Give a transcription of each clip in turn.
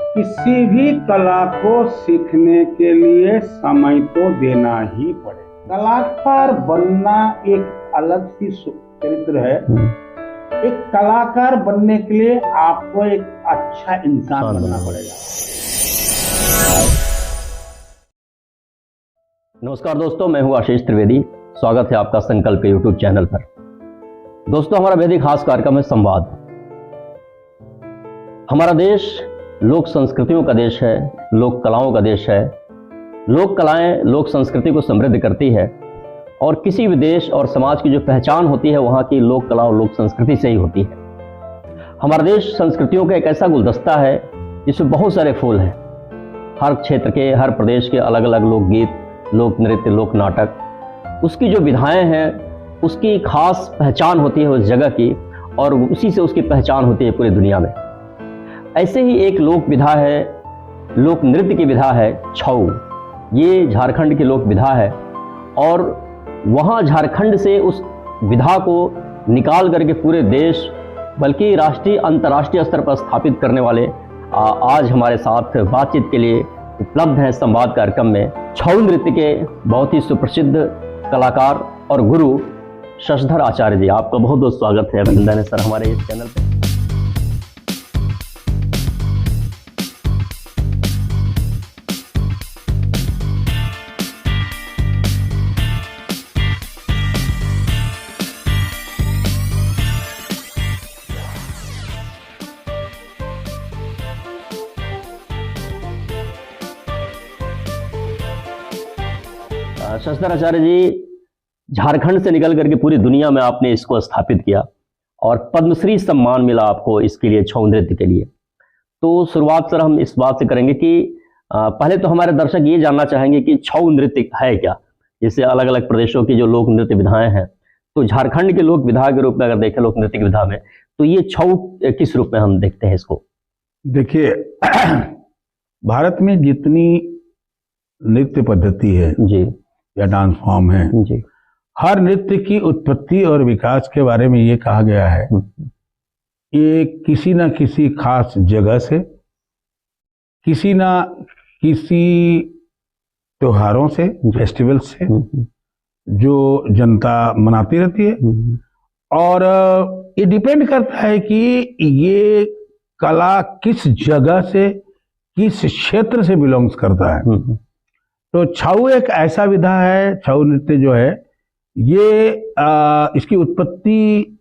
किसी भी कला को सीखने के लिए समय तो देना ही पड़ेगा। कलाकार बनना एक अलग सी चरित्र है। एक कलाकार बनने के लिए आपको एक अच्छा इंसान बनना पड़ेगा। नमस्कार दोस्तों, मैं हूं आशीष त्रिवेदी। स्वागत है आपका संकल्प यूट्यूब चैनल पर। दोस्तों, हमारा वैदिक खास कार्यक्रम है संवाद। हमारा देश लोक संस्कृतियों का देश है, लोक कलाओं का देश है। लोक कलाएं लोक संस्कृति को समृद्ध करती है और किसी भी देश और समाज की जो पहचान होती है वहां की लोक कला और लोक संस्कृति से ही होती है। हमारा देश संस्कृतियों का एक ऐसा गुलदस्ता है जिसमें बहुत सारे फूल हैं। हर क्षेत्र के, हर प्रदेश के अलग अलग लोकगीत, लोक नृत्य, लोक नाटक, उसकी जो विधाएं हैं उसकी खास पहचान होती है उस जगह की, और उसी से उसकी पहचान होती है पूरी दुनिया में। ऐसे ही एक लोक विधा है, लोक नृत्य की विधा है छऊ। ये झारखंड की लोक विधा है और वहाँ झारखंड से उस विधा को निकाल करके पूरे देश बल्कि राष्ट्रीय अंतर्राष्ट्रीय स्तर पर स्थापित करने वाले आज हमारे साथ बातचीत के लिए उपलब्ध हैं संवाद कार्यक्रम में। छऊ नृत्य के बहुत ही सुप्रसिद्ध कलाकार और गुरु शशधर आचार्य जी, आपका बहुत बहुत स्वागत है, अभिनंदन है सर हमारे इस चैनल पे। शशधर आचार्य जी, झारखंड से निकल करके पूरी दुनिया में आपने इसको स्थापित किया और पद्मश्री सम्मान मिला आपको इसके लिए, छऊ नृत्य के लिए। तो शुरुआत सर हम इस बात से करेंगे कि पहले तो हमारे दर्शक ये जानना चाहेंगे कि छऊ नृत्य है क्या। जैसे अलग अलग प्रदेशों की जो लोक नृत्य विधाएं हैं, तो झारखंड के लोक विधा के रूप में अगर देखें, लोक नृत्य की विधा में, तो ये छऊ किस रूप में हम देखते हैं इसको? देखिए, भारत में जितनी नृत्य पद्धति है जी या डांस फॉर्म है जी, हर नृत्य की उत्पत्ति और विकास के बारे में ये कहा गया है ये किसी न किसी खास जगह से, किसी न किसी त्योहारों से, फेस्टिवल से जो जनता मनाती रहती है, और ये डिपेंड करता है कि ये कला किस जगह से, किस क्षेत्र से बिलोंग्स करता है। तो छऊ एक ऐसा विधा है, छऊ नृत्य जो है ये इसकी उत्पत्ति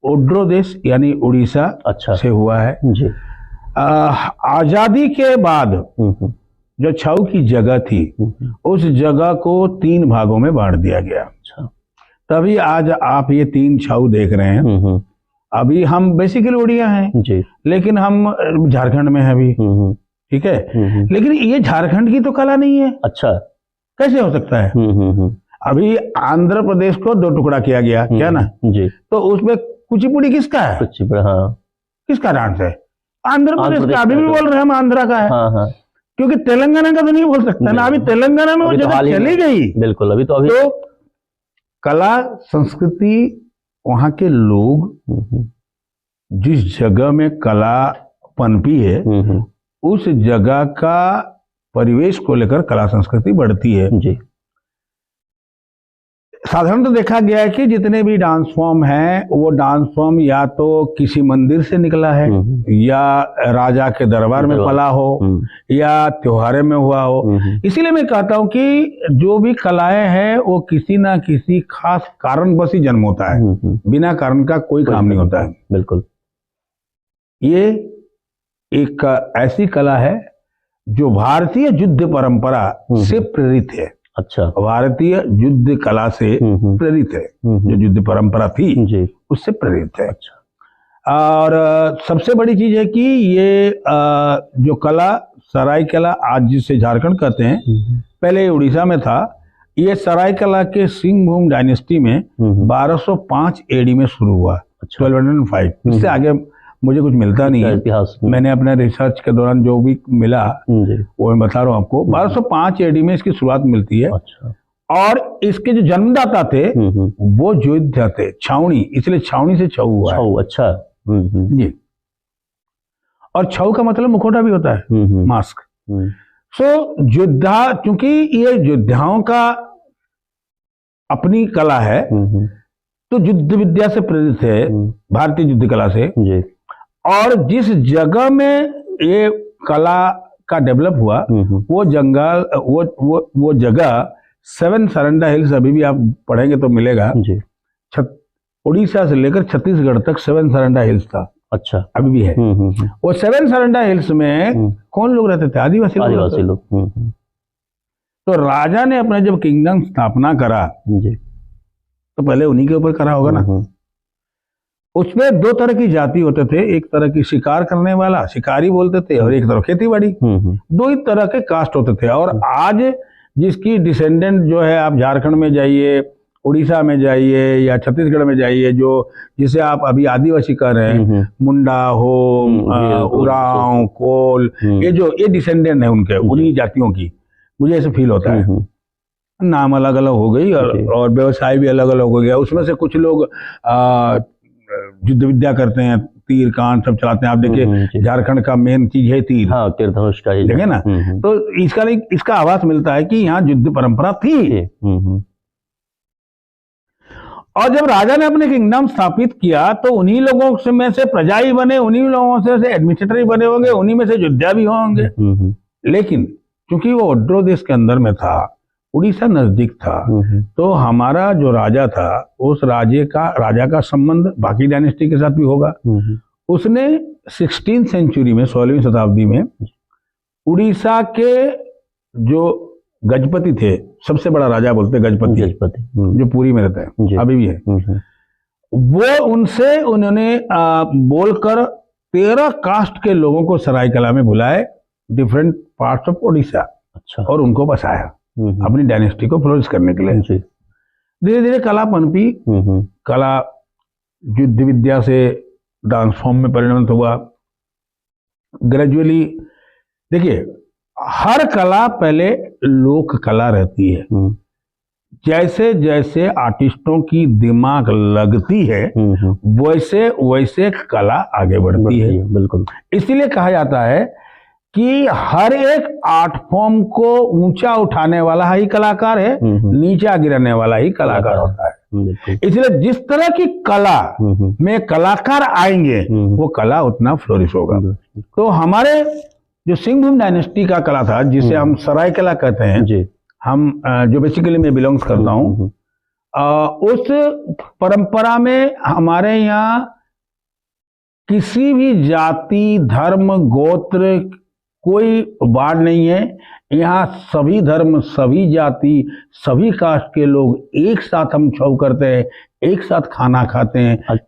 ओड्रो देश यानी उड़ीसा से हुआ है जी। आजादी के बाद जो छऊ की जगह थी उस जगह को 3 भागों में बांट दिया गया। तभी आज आप ये 3 छऊ देख रहे हैं। अभी हम बेसिकली उड़िया हैं जी, लेकिन हम झारखंड में हैं अभी, ठीक है। लेकिन ये झारखंड की तो कला नहीं है। अच्छा, कैसे हो सकता है? अभी आंध्र प्रदेश को 2 टुकड़ा किया गया, क्या ना जी, तो उसमें कुचिपुड़ी किसका है? कुचिपुड़ी, हाँ, किसका डांस है? आंध्र प्रदेश का। अभी भी बोल रहे हैं हम आंध्रा का है। हाँ। क्योंकि तेलंगाना का तो नहीं बोल सकता ना। अभी तेलंगाना में वो जगह चली गई। बिल्कुल, अभी तो कला संस्कृति, वहां के लोग जिस जगह में कला पनपी है उस जगह का परिवेश को लेकर कला संस्कृति बढ़ती है जी। साधारणतः देखा गया है कि जितने भी डांस फॉर्म हैं वो डांस फॉर्म या तो किसी मंदिर से निकला है, या राजा के दरबार में पला हो, या त्योहारे में हुआ हो। इसीलिए मैं कहता हूं कि जो भी कलाएं हैं वो किसी ना किसी खास कारणवश ही जन्म होता है, बिना कारण का कोई काम नहीं होता है। बिल्कुल, ये एक ऐसी कला है जो भारतीय युद्ध परंपरा से प्रेरित है। अच्छा, भारतीय युद्ध कला से प्रेरित है, जो युद्ध परंपरा थी जी, उससे प्रेरित है। अच्छा। और सबसे बड़ी चीज है कि ये जो कला, सरायकला आज जिसे झारखंड कहते हैं, पहले उड़ीसा में था। ये सरायकला के सिंहभूम डायनेस्टी में 1205 एडी में शुरू हुआ। 1205। इससे आगे मुझे कुछ मिलता नहीं है इतिहास। मैंने अपने रिसर्च के दौरान जो भी मिला वो मैं बता रहा हूँ आपको। 1205 एडी में इसकी शुरुआत मिलती है। अच्छा। और इसके जो जन्मदाता थे वो जोध्या थे, छावनी, इसलिए छावनी से छऊ हुआ है। अच्छा। जी। और छऊ का मतलब मुखौटा भी होता है, मास्क। सो योद्धा, क्योंकि ये योद्धाओं का अपनी कला है, तो युद्ध विद्या से प्रेरित है, भारतीय युद्ध कला से जी। और जिस जगह में ये कला का डेवलप हुआ वो जंगल, वो जगह 7 सरंडा हिल्स, अभी भी आप पढ़ेंगे तो मिलेगा जी। उड़ीसा से लेकर छत्तीसगढ़ तक 7 सरंडा हिल्स था। अच्छा, अभी भी है। वो 7 सरंडा हिल्स में कौन लोग रहते थे? आदिवासी लोग। तो राजा ने अपने जब किंगडम स्थापना करा जी, तो पहले उन्हीं के ऊपर करा होगा ना। उसमें 2 तरह की जाति होते थे, एक तरह की शिकार करने वाला, शिकारी बोलते थे, और एक तरह खेती बाड़ी। 2 ही तरह के कास्ट होते थे। और आज जिसकी डिसेंडेंट जो है, आप झारखंड में जाइए, उड़ीसा में जाइए या छत्तीसगढ़ में जाइए, जो जिसे आप अभी आदिवासी कह रहे हैं, मुंडा हो, उरांव, कोल, ये डिसेंडेंट है उनके, उन्हीं जातियों की, मुझे ऐसे फील होता है। नाम अलग अलग हो गई और व्यवसाय भी अलग अलग हो गया। उसमें से कुछ लोग युद्ध विद्या करते हैं, तीर कान सब चलाते हैं। आप देखिए झारखंड का मेन चीज है तीर, हाँ, तीर धनुष का, देखे ना। तो इसका आभास मिलता है कि यहाँ युद्ध परंपरा थी। और जब राजा ने अपने किंगडम स्थापित किया तो उन्हीं लोगों से में से प्रजा ही बने, उन्हीं लोगों से एडमिनिस्ट्रेटर भी बने होंगे, उन्हीं में से योद्धा भी होंगे। लेकिन क्योंकि वो ओड्रो देश के अंदर में था, उड़ीसा नजदीक था, तो हमारा जो राजा था उस राजा का संबंध बाकी डायनेस्टी के साथ भी होगा। उसने 16वीं सेंचुरी में, 16वीं शताब्दी में उड़ीसा के जो गजपति थे, सबसे बड़ा राजा बोलते गजपति, जो पुरी में रहते हैं, अभी भी है, वो उनसे उन्होंने बोलकर 13 कास्ट के लोगों को सरायकला में बुलाए, डिफरेंट पार्ट्स ऑफ उड़ीसा। अच्छा। और उनको बसाया अपनी डायनेस्टी को फ्लोरिश करने के लिए। धीरे धीरे कला पनपी, कला युद्ध विद्या से डांस फॉर्म में परिणत हुआ। ग्रेजुअली देखिए, हर कला पहले लोक कला रहती है। जैसे जैसे आर्टिस्टों की दिमाग लगती है वैसे वैसे कला आगे बढ़ती है। बिल्कुल। इसीलिए कहा जाता है कि हर एक आर्ट फॉर्म को ऊंचा उठाने वाला ही कलाकार है, नीचा गिराने वाला ही कलाकार होता है। इसलिए जिस तरह की कला में कलाकार आएंगे वो कला उतना फ्लोरिश होगा। तो हमारे जो सिंहभूम डायनेस्टी का कला था, जिसे हम सरायकला कहते हैं जी, हम जो बेसिकली मैं बिलोंग्स करता हूँ, उस परंपरा में हमारे यहाँ किसी भी जाति, धर्म, गोत्र कोई वार्ड नहीं है। यहाँ सभी धर्म, सभी जाति, सभी कास्ट के लोग एक साथ हम छऊ करते हैं, एक साथ खाना खाते हैं।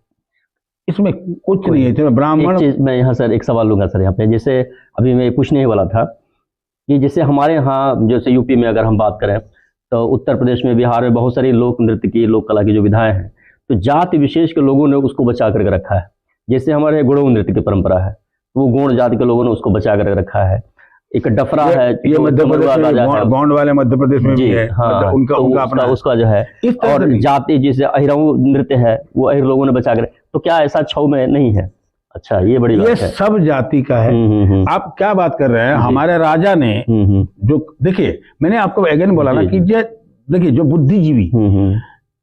इसमें कुछ नहीं है। इसमें ब्राह्मण, मैं यहाँ सर एक सवाल लूंगा सर यहाँ पे, जैसे अभी मैं पूछने ही वाला था कि जैसे हमारे यहाँ, जैसे यूपी में अगर हम बात करें तो उत्तर प्रदेश में, बिहार में बहुत सारी लोक नृत्य की, लोक कला की जो विधाएं हैं, तो जाति विशेष के लोगों ने उसको बचा करके रखा है। जैसे हमारे गुणों नृत्य की परंपरा है, वो गोंड जाति के लोगों ने उसको बचा कर रखा है। एक डफरा है, ये मध्य प्रदेश में, गोंड वाले मध्य प्रदेश में भी है। हाँ, उनका अपना उसका जो है, और जाति जैसे अहिराऊ नृत्य है, वो अहिर लोगों ने बचा कर, तो क्या ऐसा छऊ में नहीं है? अच्छा, ये बड़ी बात है। ये सब जाति का है। आप क्या बात कर रहे हैं? हमारे राजा ने जो, देखिए मैंने आपको अगेन बोला ना कि देखिए जो बुद्धिजीवी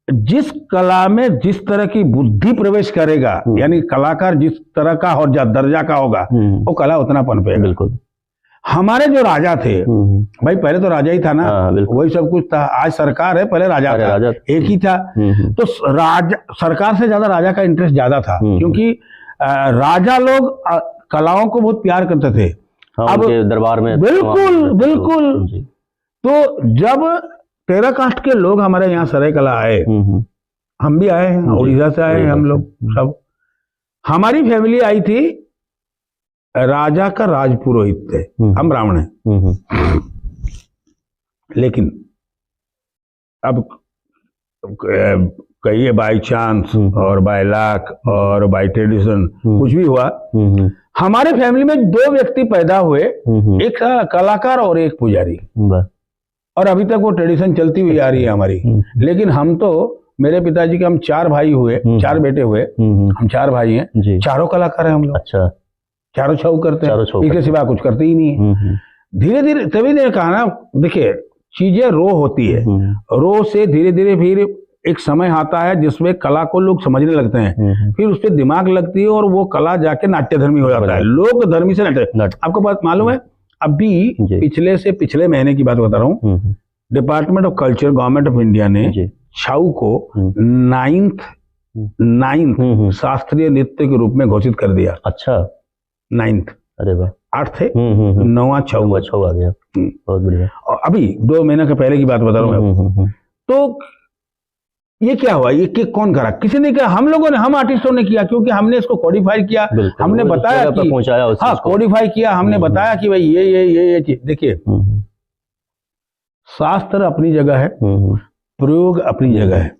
जिस कला में जिस तरह की बुद्धि प्रवेश करेगा, यानी कलाकार जिस तरह का और दर्जा का होगा, वो कला उतना पनपेगा। बिल्कुल। हमारे जो राजा थे, भाई पहले तो राजा ही था ना, वही सब कुछ था। आज सरकार है, पहले राजा था, एक ही था। तो सरकार से ज्यादा राजा का इंटरेस्ट ज्यादा था, क्योंकि राजा लोग कलाओं को बहुत प्यार करते थे। अब दरबार में बिल्कुल बिल्कुल। तो जब 13 कास्ट के लोग हमारे यहाँ सरायकला आए, हम भी आए हैं, उड़ीसा से आए हैं हम लोग सब। हमारी फैमिली आई थी, राजा का राजपुरोहित थे, हम ब्राह्मण हैं। लेकिन अब कहिए बाई चांस और बाय लक और बाय ट्रेडिशन कुछ भी हुआ, हमारे फैमिली में 2 व्यक्ति पैदा हुए, एक कलाकार और एक पुजारी। और अभी तक वो ट्रेडिशन चलती हुई आ रही है हमारी। लेकिन हम तो, मेरे पिताजी के हम 4 भाई हुए, 4 बेटे हुए, हम 4 भाई हैं, चारों कलाकार हैं हम लोग। अच्छा, चारों छऊ करते चारों हैं, छऊ इसके करते सिवा कुछ करते ही नहीं है। धीरे धीरे, तभी ने कहा ना, देखिए चीजें रो होती है, रो से धीरे धीरे फिर एक समय आता है जिसमें कला को लोग समझने लगते हैं, फिर उस पर दिमाग लगती है और वो कला जाके नाट्य धर्मी हो जाता है, लोक धर्मी से नाट्य। आपको बात मालूम है, अभी पिछले महीने की बात बता रहा हूँ, department of culture, government of India ने छऊ को 9th शास्त्रीय नृत्य के रूप में घोषित कर दिया। अच्छा, 9th, अरे वाह, 8 थे, 9वां छऊ आ गया, बहुत बढ़िया। और अभी 2 महीने के पहले की बात बता रहा हूँ। तो ये क्या हुआ, ये कौन करा? किसी ने किया, हम लोगों ने, हम आर्टिस्टों ने किया, क्योंकि हमने इसको कोडिफाई किया, हमने बताया कि हाँ कोडिफाई किया, हमने बताया कि भाई ये चीज। देखिए, शास्त्र अपनी जगह है, प्रयोग अपनी जगह है।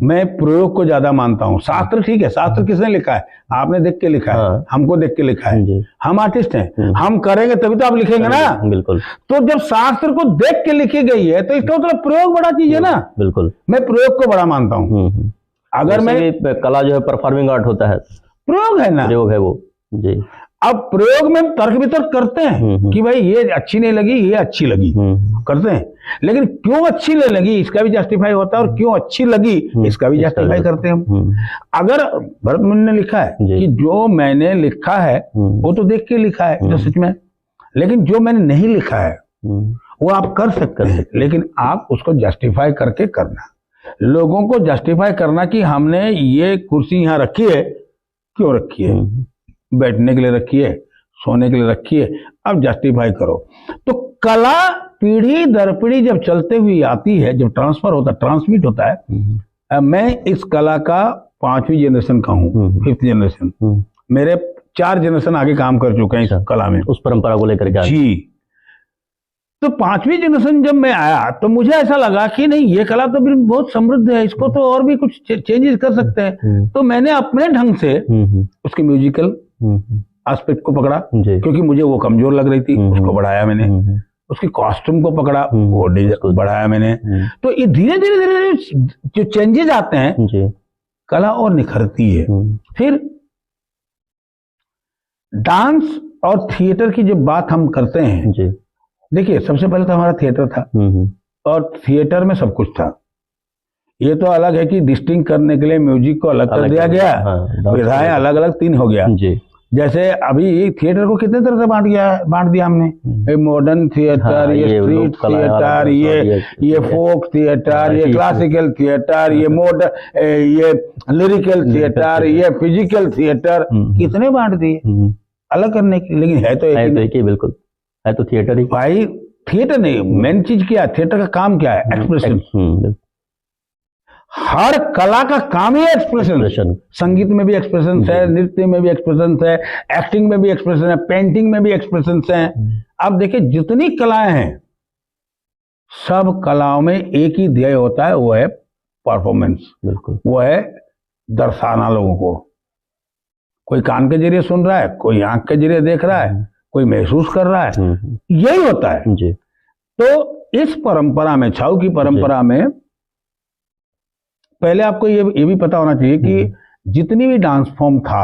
मैं प्रयोग को ज्यादा मानता हूँ। शास्त्र ठीक है, शास्त्र किसने लिखा है? आपने देख के लिखा है, हमको देख के लिखा है, हम आर्टिस्ट हैं, हम करेंगे तभी तो आप लिखेंगे ना। बिल्कुल। तो जब शास्त्र को देख के लिखी गई है तो इसका मतलब प्रयोग बड़ा चीज है ना। बिल्कुल, मैं प्रयोग को बड़ा मानता हूँ। अगर मैं, कला जो है परफॉर्मिंग आर्ट होता है, प्रयोग है ना, प्रयोग है वो जी। अब प्रयोग में तर्क वितर्क करते हैं कि भाई ये अच्छी नहीं लगी, ये अच्छी लगी, करते हैं, लेकिन क्यों अच्छी नहीं लगी इसका भी जस्टिफाई होता है, और क्यों अच्छी लगी इसका भी जस्टिफाई करते हैं हम। अगर भरत मुनि ने लिखा है कि जो मैंने लिखा है वो तो देख के लिखा है जो सच में, लेकिन जो मैंने नहीं लिखा है वो आप कर सकते हैं, लेकिन आप उसको जस्टिफाई करके करना। लोगों को जस्टिफाई करना कि हमने ये कुर्सी यहाँ रखी है, क्यों रखी है, बैठने के लिए रखी है, सोने के लिए रखी है, अब जस्टिफाई करो। तो कला पीढ़ी दर पीढ़ी जब चलते हुए आती है, जब ट्रांसफर होता है, ट्रांसमिट होता है। मैं इस कला का 5वीं जनरेशन का हूँ, 5th जनरेशन, मेरे 4 जनरेशन आगे काम कर चुके हैं इस कला में, उस परंपरा को लेकर के जी। तो 5वीं जनरेशन जब मैं आया तो मुझे ऐसा लगा कि नहीं, ये कला तो फिर बहुत समृद्ध है, इसको तो और भी कुछ चेंजेस कर सकते हैं। तो मैंने अपने ढंग से उसके म्यूजिकल एस्पेक्ट को पकड़ा, क्योंकि मुझे वो कमजोर लग रही थी, उसको बढ़ाया मैंने। उसकी कॉस्ट्यूम को पकड़ा, वो बढ़ाया मैंने। तो ये धीरे धीरे जो चेंजेस आते हैं, कला और निखरती है। फिर डांस और थिएटर की जब बात हम करते हैं, देखिए सबसे पहले तो हमारा थिएटर था, और थिएटर में सब कुछ था। ये तो अलग है कि डिस्टिंग करने के लिए म्यूजिक को अलग कर दिया गया, विधाएं अलग अलग 3 हो गया। जैसे अभी थिएटर को कितने तरह से बांट दिया हमने, मॉडर्न थिएटर, ये स्ट्रीट थिएटर, ये फोक थिएटर, ये क्लासिकल थिएटर, ये मॉडर्न, ये लिरिकल थिएटर, ये फिजिकल थिएटर, कितने बांट दिए अलग करने की। लेकिन है तो एक ही, बिल्कुल है तो थिएटर ही भाई। थिएटर नहीं, मेन चीज क्या है, थिएटर का काम क्या है, एक्सप्रेशन। हर कला का काम ही एक्सप्रेशन। संगीत में भी एक्सप्रेशन है, नृत्य में भी एक्सप्रेशन है, एक्टिंग में भी एक्सप्रेशन है, पेंटिंग में भी एक्सप्रेशन है। अब देखिए जितनी कलाएं हैं, सब कलाओं में एक ही ध्येय होता है, वो है परफॉर्मेंस, वो है दर्शाना लोगों को। कोई कान के जरिए सुन रहा है, कोई आंख के जरिए देख रहा है, कोई महसूस कर रहा है, यही होता है जी। तो इस परंपरा में, छाऊ की परंपरा में, पहले आपको ये भी पता होना चाहिए कि जितनी भी डांस फॉर्म था,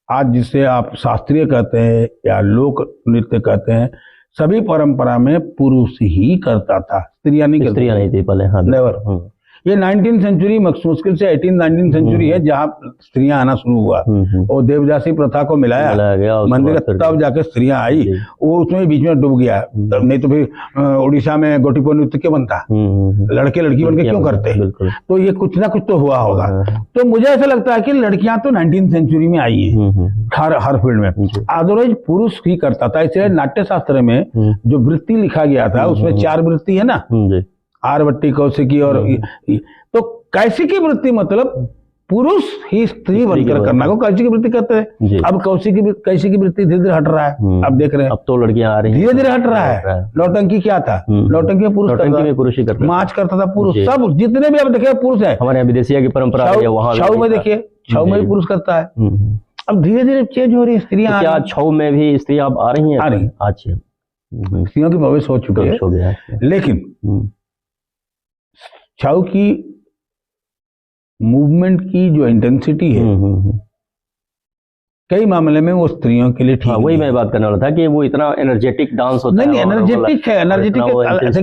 आज जिसे आप शास्त्रीय कहते हैं या लोक नृत्य कहते हैं, सभी परंपरा में पुरुष ही करता था, स्त्रियां नहीं थी पहले। हाँ, नेवर। ये 19th सेंचुरी, मुश्किल से 18th-19th सेंचुरी है जहाँ स्त्रियां आना शुरू हुआ, और देवदासी प्रथा को मिलाया गया मंदिर, तब जाके स्त्रियां आई। वो उसमें बीच में डूब गया, नहीं तो फिर उड़ीसा में गोटीपुर नृत्य क्यों बनता, लड़के लड़की बनके क्यों करते। तो ये कुछ ना कुछ तो हुआ होगा। तो मुझे ऐसा लगता है कि लड़कियां तो 19th सेंचुरी में आई है हर फील्ड में, अदरवाइज पुरुष ही करता था। इसलिए नाट्य शास्त्र में जो वृत्ति लिखा गया था, उसमें 4 वृत्ति है ना, आरवट्टी, कौशिकी और तो कैसिकी वृत्ति मतलब पुरुष ही स्त्री बनकर करना को कैसिकी वृत्ति कहते हैं। अब कैसिकी वृत्ति धीरे धीरे हट रहा है, अब देख रहे हैं, अब तो लड़कियां आ रही हैं, धीरे धीरे हट रहा है। नौटंकी क्या था, नौटंकी में पुरुष ही करता, माच करता था पुरुष, सब जितने भी अब देखे पुरुष है। हमारे विदेशिया की परंपरा छऊ में देखिए, छऊ में भी पुरुष करता है। अब धीरे धीरे चेंज हो रही है, स्त्रियां। क्या छऊ में भी स्त्रियां अब आ रही हैं? आ रही, अच्छी स्त्रियों की प्रवेश हो चुके हैं, लेकिन छाऊ की मूवमेंट की जो इंटेंसिटी है, कई मामले में वो स्त्रियों के लिए ठीक वही मैं बात करने वाला था कि वो इतना एनर्जेटिक डांस होता नहीं है। एनर्जेटिक है, एनर्जेटिक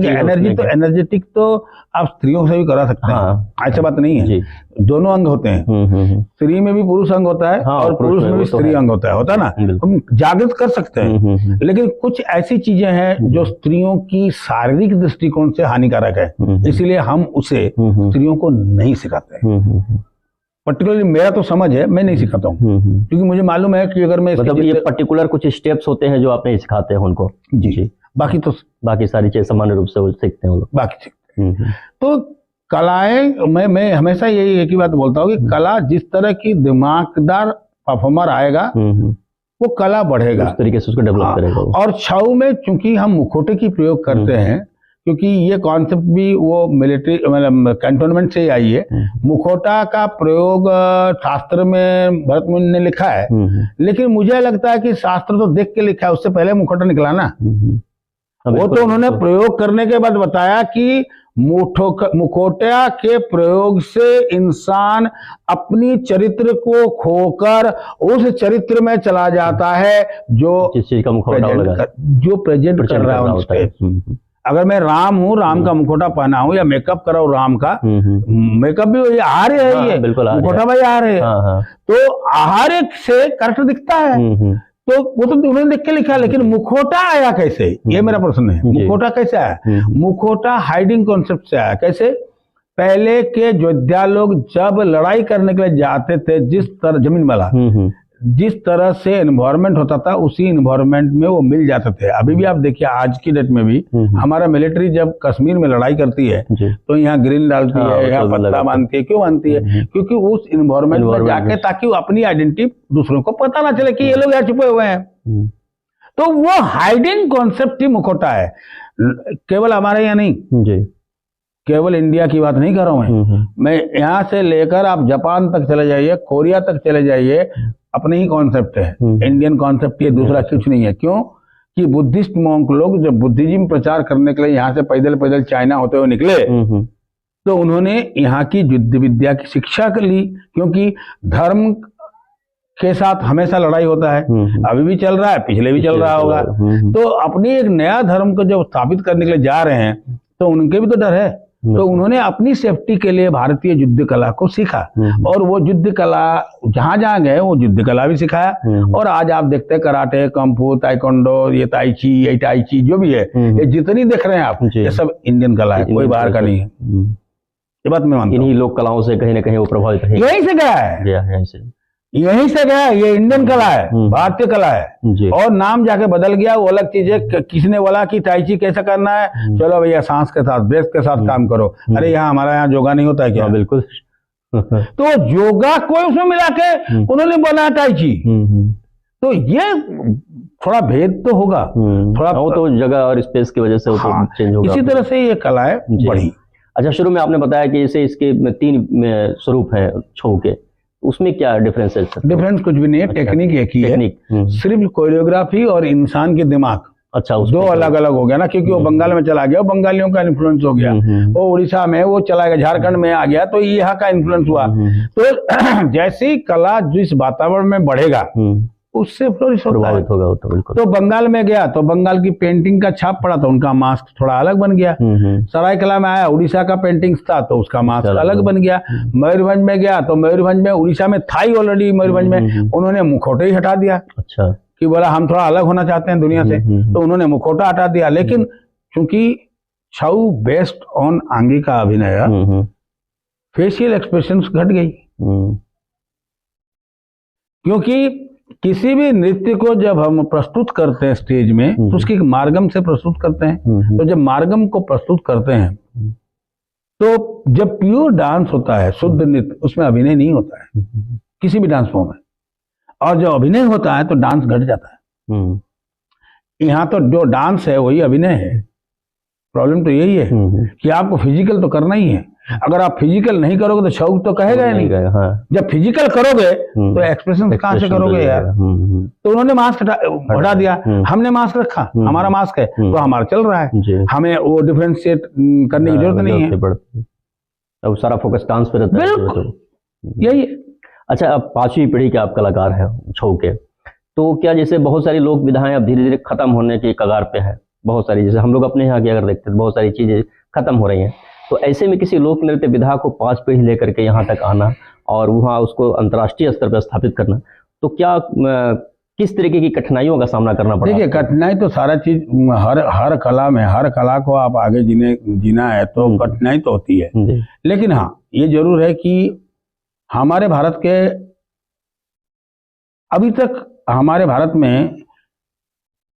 एनर्जी तो एनर्जेटिक तो आप स्त्रियों से भी करा सकते हैं, ऐसा बात नहीं है। दोनों अंग होते हैं, स्त्री में भी पुरुष अंग होता है और पुरुष में भी स्त्री अंग होता है ना, हम जागृत कर सकते हैं। लेकिन कुछ ऐसी चीजें हैं जो स्त्रियों की शारीरिक दृष्टिकोण से हानिकारक है, इसीलिए हम उसे स्त्रियों को नहीं सिखाते हैं। पर्टिकुलरली मेरा तो समझ है, मैं नहीं सिखाता हूँ, क्योंकि मुझे मालूम है कि अगर मैं मतलब ये पर्टिकुलर कुछ स्टेप्स होते हैं जो आप नहीं सिखाते हैं उनको। जी बाकी तो बाकी सारी चीजें सामान्य रूप से वो सीखते हैं वो लोग, बाकी सीखते हैं। तो कलाएं, मैं हमेशा यही एक ही बात बोलता हूँ कि कला जिस तरह की दिमागदार परफॉर्मर आएगा वो कला बढ़ेगा, उस तरीके से उसको डेवलप करेगा। और छाऊ में चूंकि हम मुखौटे की प्रयोग करते हैं, क्योंकि ये कॉन्सेप्ट भी वो मिलिट्री मतलब कैंटोनमेंट से ही आई है। मुखौटा का प्रयोग शास्त्र में भरत मुनि ने लिखा है, लेकिन मुझे लगता है कि शास्त्र तो देख के लिखा है, उससे पहले मुखौटा निकला ना। वो तो उन्होंने प्रयोग करने के बाद बताया कि मुखौटा के प्रयोग से इंसान अपनी चरित्र को खोकर उस चरित्र में चला जाता है जो जिस चीज का मुखौटा जो प्रेजेंट कर रहा है। अगर मैं राम हूँ, राम का मुखौटा पहना हूँ या मेकअप करा हूँ राम का, मेकअप भी आहार है, ये मुखौटा भाई आहार है, तो आहार से करेक्ट दिखता है, तो वो तो उन्होंने देख के लिखा। लेकिन मुखौटा आया कैसे, ये मेरा प्रश्न है। मुखौटा कैसे आया? मुखौटा हाइडिंग कॉन्सेप्ट से आया। कैसे? पहले के योद्धा लोग जब लड़ाई करने के लिए जाते थे, जिस तरह जमीन वाला जिस तरह से एनवायरनमेंट होता था, उसी एनवायरनमेंट में वो मिल जाते थे। अभी भी आप देखिए, आज की डेट में भी हमारा मिलिट्री जब कश्मीर में लड़ाई करती है तो यहाँ ग्रीन डालती है, यहाँ पत्ता बांधती है। क्यों बांधती है? क्योंकि उस एनवायरनमेंट में जाके, ताकि वो अपनी आइडेंटिटी दूसरों को पता ना चले कि ये लोग यहाँ छुपे हुए हैं। तो वो हाइडिंग कॉन्सेप्ट ही मुखौटा है। केवल हमारे यहाँ नहीं, केवल इंडिया की बात नहीं कर रहा हूँ मैं यहाँ से लेकर आप जापान तक चले जाइए, कोरिया तक चले जाइए, अपने ही कॉन्सेप्ट है, इंडियन कॉन्सेप्ट ये, दूसरा कुछ नहीं है। क्यों कि बुद्धिस्ट मॉन्क लोग जब बुद्धिज्म प्रचार करने के लिए यहाँ से पैदल पैदल चाइना होते हुए निकले, तो उन्होंने यहाँ की युद्ध विद्या की शिक्षा कर ली, क्योंकि धर्म के साथ हमेशा लड़ाई होता है, अभी भी चल रहा है, पिछले भी चल रहा होगा। तो अपनी एक नया धर्म को जब स्थापित करने के लिए जा रहे हैं, तो उनके भी तो डर है। तो उन्होंने अपनी सेफ्टी के लिए भारतीय युद्ध कला को सीखा, और वो युद्ध कला जहां जहां गए वो युद्ध कला भी सिखाया। और आज आप देखते हैं कराटे, कंफू, ताइक्वांडो, ये ताइची, ये टाइची जो भी है, ये जितनी देख रहे हैं आप, ये सब इंडियन कला है, कोई बाहर का नहीं है। ये बात मैं मानता हूँ। इन्हीं लोक कलाओं से कहीं ना कहीं वो प्रभावित है, यहीं से गया है, यहीं से गया। ये इंडियन कला है, भारतीय कला है, और नाम जाके बदल गया, वो अलग चीज है। किसी ने बोला कि टाइची कैसे करना है, चलो भैया सांस के साथ, ब्रेथ के साथ काम करो। अरे यहाँ हमारा यहाँ योगा नहीं होता है क्या? बिल्कुल। तो योगा को उसमें मिला के उन्होंने बनाया टाइची। तो ये थोड़ा भेद तो होगा, थोड़ा वो तो जगह और स्पेस की वजह से वो तो चेंज होगा। इसी तरह से ये कलाएं बढ़ी। अच्छा, शुरू में आपने बताया कि इसे इसके 3 स्वरूप है छऊ के, उसमें क्या डिफरेंस है? डिफरेंस कुछ भी नहीं है, टेक्निक एक ही है, सिर्फ कोरियोग्राफी और इंसान के दिमाग। अच्छा, दो अलग अलग हो गया ना, क्योंकि वो बंगाल में चला गया, वो बंगालियों का इन्फ्लुएंस हो गया, वो उड़ीसा में वो चला गया, झारखंड में आ गया, तो यहाँ का इन्फ्लुएंस हुआ। तो जैसे ही कला जिस वातावरण में बढ़ेगा उससे प्रभावित होगा। तो बिल्कुल। तो बंगाल में गया तो बंगाल की पेंटिंग का छाप पड़ा, तो उनका मास्क थोड़ा अलग बन गया। सरायकला में आया, उड़ीसा का पेंटिंग्स था, तो उसका मास्क अलग बन गया। मयूरभंज में गया तो मयूरभंज में, उड़ीसा में था ही ऑलरेडी, मयूरभंज में उन्होंने मुखौटे ही हटा दिया। अच्छा, कि बोला हम थोड़ा अलग होना चाहते हैं दुनिया से, तो उन्होंने मुखौटा हटा दिया। लेकिन चूंकि छऊ बेस्ड ऑन आंगी का अभिनय, फेशियल एक्सप्रेशंस घट गई, क्योंकि किसी भी नृत्य को जब हम प्रस्तुत करते हैं स्टेज में, तो उसकी मार्गम से प्रस्तुत करते हैं। तो जब मार्गम को प्रस्तुत करते हैं, तो जब प्योर डांस होता है, शुद्ध नृत्य, उसमें अभिनय नहीं होता है किसी भी डांस फॉर्म में, और जब अभिनय होता है तो डांस घट जाता है। यहाँ तो जो डांस है वही अभिनय है। प्रॉब्लम तो यही है कि आपको फिजिकल तो करना ही है। अगर आप फिजिकल नहीं करोगे तो शौक तो कहेगा ही नहीं। हाँ। जब फिजिकल करोगे तो एक्सप्रेशन कहाँ से करोगे यार? तो उन्होंने मास्क हटा दिया, हमने मास्क रखा, हमारा मास्क है तो हमारा चल रहा है, हमें वो डिफरेंशिएट करने की जरूरत नहीं है। अब सारा फोकस डांस पे रहता है। बिल्कुल यही है। अच्छा, अब 5वीं पीढ़ी के आप कलाकार हैं छऊ के, तो क्या जैसे बहुत सारी लोक विधाएं अब धीरे धीरे खत्म होने की कगार पे है, बहुत सारी, जैसे हम लोग अपने यहाँ की अगर देखते हैं तो बहुत सारी चीजें खत्म हो रही हैं, तो ऐसे में किसी लोक नृत्य विधा को 5 पीढ़ी लेकर के यहाँ तक आना और वहाँ उसको अंतर्राष्ट्रीय स्तर पर स्थापित करना, तो क्या किस तरीके की कठिनाइयों का सामना करना पड़ा? देखिए, कठिनाई तो सारा चीज हर कला में, हर कला को आप आगे जीना है तो कठिनाई तो होती है। लेकिन हाँ, ये जरूर है कि हमारे भारत के अभी तक हमारे भारत में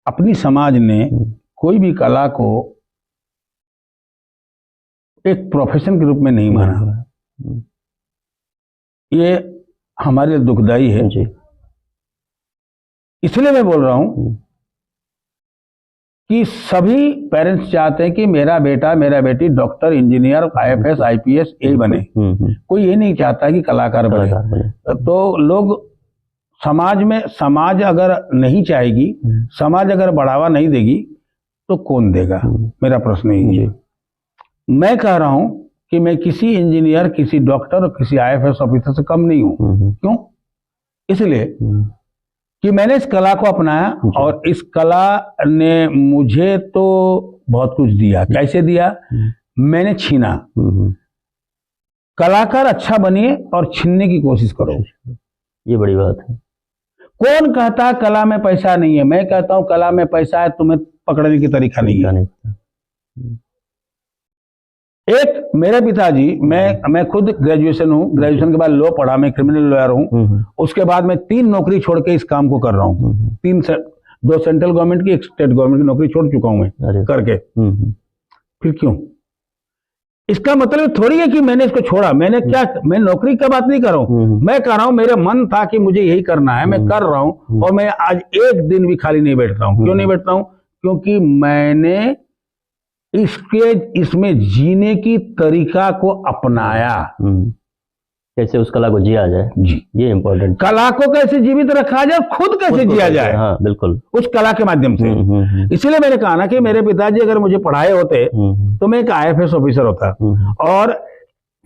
अपनी समाज ने कोई भी कला को एक प्रोफेशन के रूप में नहीं माना। ये हमारे लिए दुखदाई है जी। इसलिए मैं बोल रहा हूं कि सभी पेरेंट्स चाहते हैं कि मेरा बेटा मेरा बेटी डॉक्टर, इंजीनियर, IFS, IPS यही बने। कोई ये नहीं चाहता कि कलाकार बने। तो लोग समाज अगर नहीं चाहेगी, समाज अगर बढ़ावा नहीं देगी तो कौन देगा, मेरा प्रश्न यही है। मैं कह रहा हूं कि मैं किसी इंजीनियर, किसी डॉक्टर और किसी IFS ऑफिसर से कम नहीं हूं। क्यों? इसलिए कि मैंने इस कला को अपनाया और इस कला ने मुझे तो बहुत कुछ दिया। कैसे दिया? मैंने छीना। कलाकार अच्छा बनिए और छीनने की कोशिश करो, ये बड़ी बात है। कौन कहता कला में पैसा नहीं है? मैं कहता हूं कला में पैसा है, तुम्हें पकड़ने की तरीका नहीं है। एक मेरे पिताजी, मैं खुद ग्रेजुएशन हूँ, ग्रेजुएशन के बाद लॉ पढ़ा, मैं क्रिमिनल लॉयर हूँ। उसके बाद मैं 3 नौकरी छोड़ के इस काम को कर रहा हूँ। 2 सेंट्रल गवर्नमेंट की, 1 स्टेट गवर्नमेंट की नौकरी छोड़ चुका हूँ मैं करके। फिर क्यों? इसका मतलब थोड़ी है कि मैंने इसको छोड़ा। मैं नौकरी का बात नहीं कर रहा हूँ, मैं कह रहा हूँ मेरे मन था कि मुझे यही करना है, मैं कर रहा हूँ और मैं आज एक दिन भी खाली नहीं बैठता हूँ। क्यों नहीं बैठता हूँ? क्योंकि मैंने इसमें जीने की तरीका को अपनाया। कैसे उस कला को जिया जाए जी, ये इम्पोर्टेंट। कला को कैसे जीवित रखा जाए, खुद कैसे जिया जाए, हाँ बिल्कुल, उस कला के माध्यम से। इसलिए मैंने कहा ना कि मेरे पिताजी अगर मुझे पढ़ाए होते तो मैं एक IFS ऑफिसर होता और